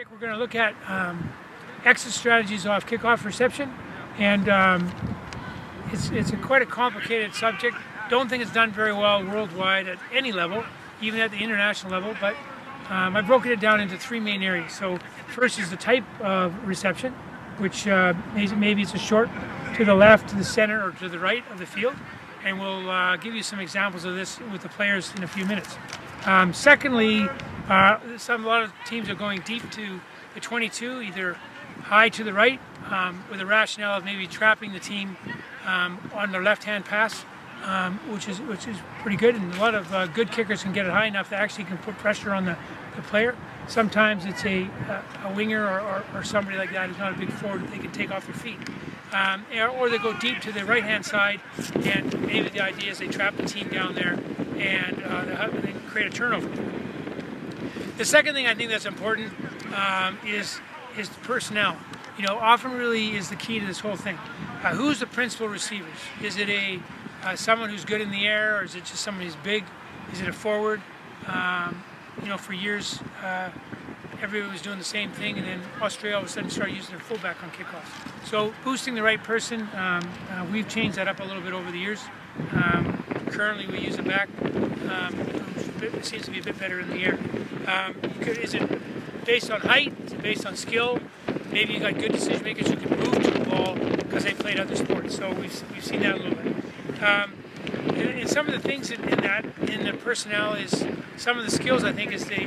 Nick, we're going to look at exit strategies off kickoff reception, and it's quite a complicated subject. Don't think it's done very well worldwide at any level, even at the international level, but I've broken it down into three main areas. So first is the type of reception, which maybe it's a short to the left, to the center, or to the right of the field, and we'll give you some examples of this with the players in a few minutes. Secondly, a lot of teams are going deep to the 22, either high to the right, with a rationale of maybe trapping the team on their left-hand pass, which is pretty good, and a lot of good kickers can get it high enough that actually can put pressure on the player. Sometimes it's a winger or somebody like that who's not a big forward that they can take off their feet. Or they go deep to the right-hand side, and maybe the idea is they trap the team down there and they create a turnover. The second thing I think that's important is personnel. Often really is the key to this whole thing. Who's the principal receivers? Is it someone who's good in the air, or is it just someone who's big? Is it a forward? For years, everybody was doing the same thing, and then Australia all of a sudden started using their fullback on kickoffs. So boosting the right person, we've changed that up a little bit over the years. Currently, we use a back who seems to be a bit better in the air. Is it based on height? Is it based on skill? Maybe you got good decision makers who can move to the ball because they played other sports. So we've seen that a little bit. And some of the things in the personnel is some of the skills. I think is they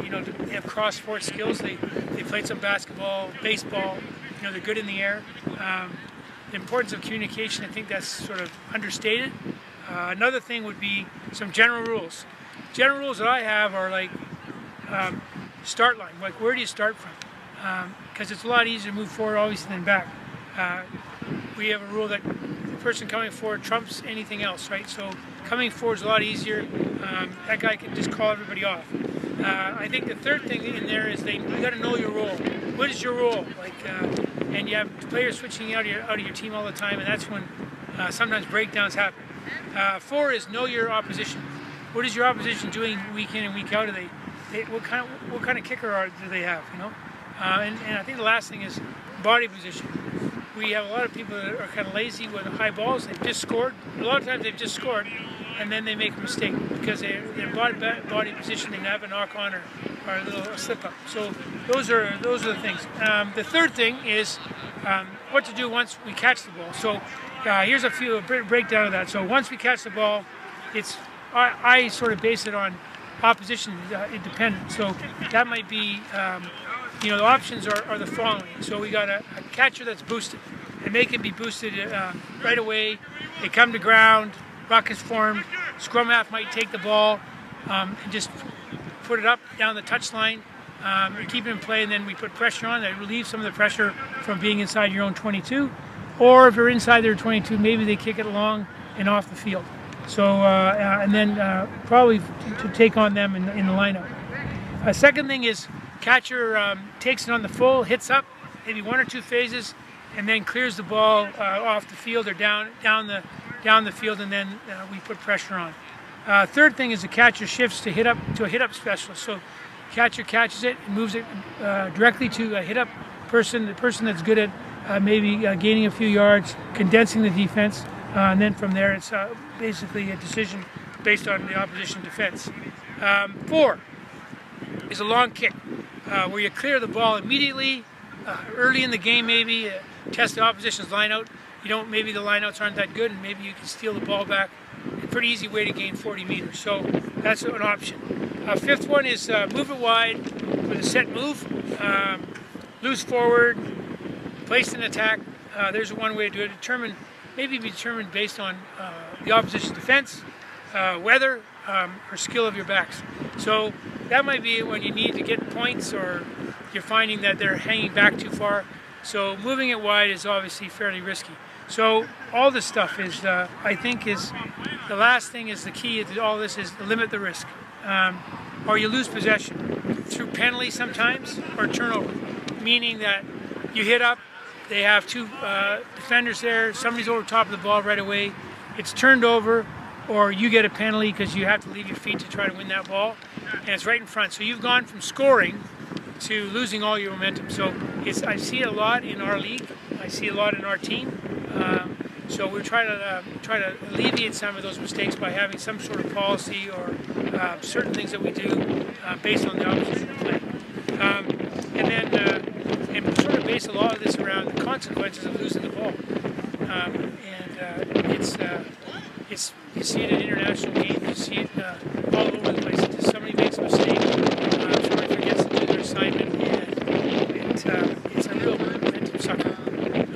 have cross sport skills. They played some basketball, baseball. They're good in the air. The importance of communication, I think that's sort of understated. Another thing would be some general rules. General rules that I have are like start line. Like, where do you start from? Because it's a lot easier to move forward obviously than back. We have a rule that the person coming forward trumps anything else, right? So coming forward is a lot easier. That guy can just call everybody off. I think the third thing in there is you got to know your role. What is your role? And you have players switching out of your team all the time, and that's when sometimes breakdowns happen. 4 is know your opposition. What is your opposition doing week in and week out? What kind of kicker do they have? And I think the last thing is body position. We have a lot of people that are kind of lazy with high balls. They've just scored. A lot of times they've just scored, and then they make a mistake because their body position, they have a knock on or a little slip up. So those are the things. The third thing is what to do once we catch the ball. So here's a breakdown of that. So once we catch the ball, I sort of base it on opposition independent. So that might be. The options are the following. So we got a catcher that's boosted, and they can be boosted right away. They come to ground, ruck is formed, scrum half might take the ball and just put it up down the touchline, keep it in play, and then we put pressure on. That relieves some of the pressure from being inside your own 22. Or if you're inside their 22, maybe they kick it along and off the field. So and then probably to take on them in the lineup. Second thing is catcher takes it on the full, hits up, maybe 1 or 2 phases, and then clears the ball off the field or down the field, and then we put pressure on. Third thing is the catcher shifts to a hit up specialist. So catcher catches it and moves it directly to a hit up person, the person that's good at maybe gaining a few yards, condensing the defense, and then from there it's basically a decision based on the opposition defense. 4 is a long kick. Where you clear the ball immediately, early in the game maybe, test the opposition's lineout. Maybe the lineouts aren't that good, and maybe you can steal the ball back. A pretty easy way to gain 40 meters, so that's an option. Fifth one is move it wide with a set move, loose forward, place an attack. There's one way to do it. Maybe be determined based on the opposition's defense, weather, or skill of your backs. So that might be when you need to get points or you're finding that they're hanging back too far. So moving it wide is obviously fairly risky. So all this stuff is, I think, is the last thing is the key to all this is to limit the risk. Or you lose possession through penalty sometimes or turnover, meaning that you hit up, they have 2 defenders there, somebody's over top of the ball right away, it's turned over, or you get a penalty because you have to leave your feet to try to win that ball, and it's right in front. So you've gone from scoring to losing all your momentum. So I see it a lot in our league. I see a lot in our team. So we're trying to alleviate some of those mistakes by having some sort of policy or certain things that we do based on the opposition play. And then and we sort of base a lot of this around the consequences of losing the ball. It's you see it in international games. You see it all over the place. Somebody makes a mistake, somebody forgets to do their assignment, and it's a real momentum sucker.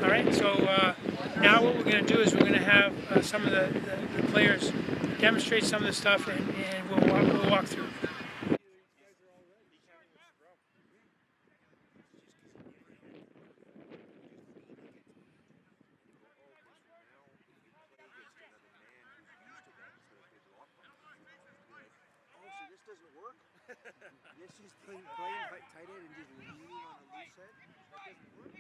All right, so now what we're going to do is we're going to have some of the players demonstrate some of the stuff, and we'll walk through. Doesn't work. Yes, she's playing tight end and just leaning on the loose head. That doesn't work.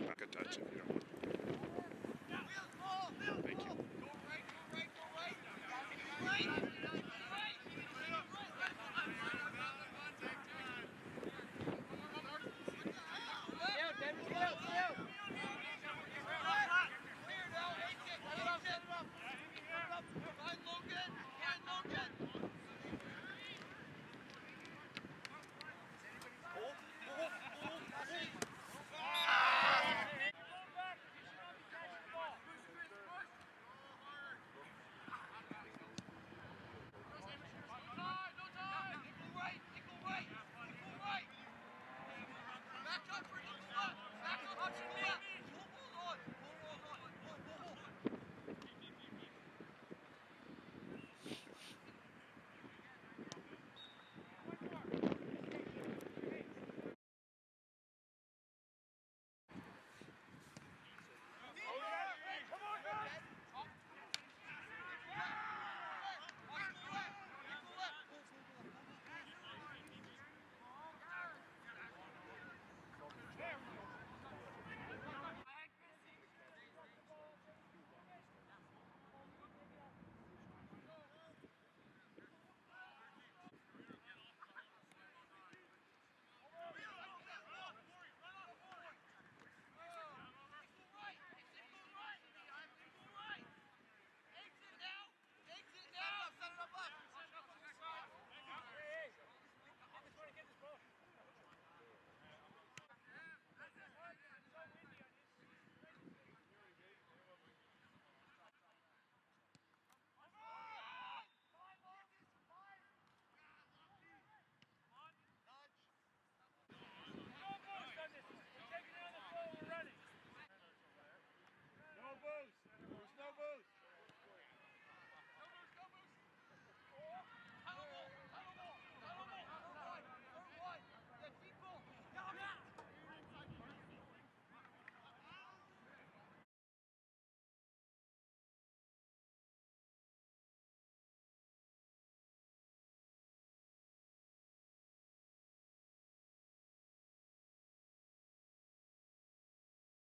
Back a touch if you don't want. Thank you.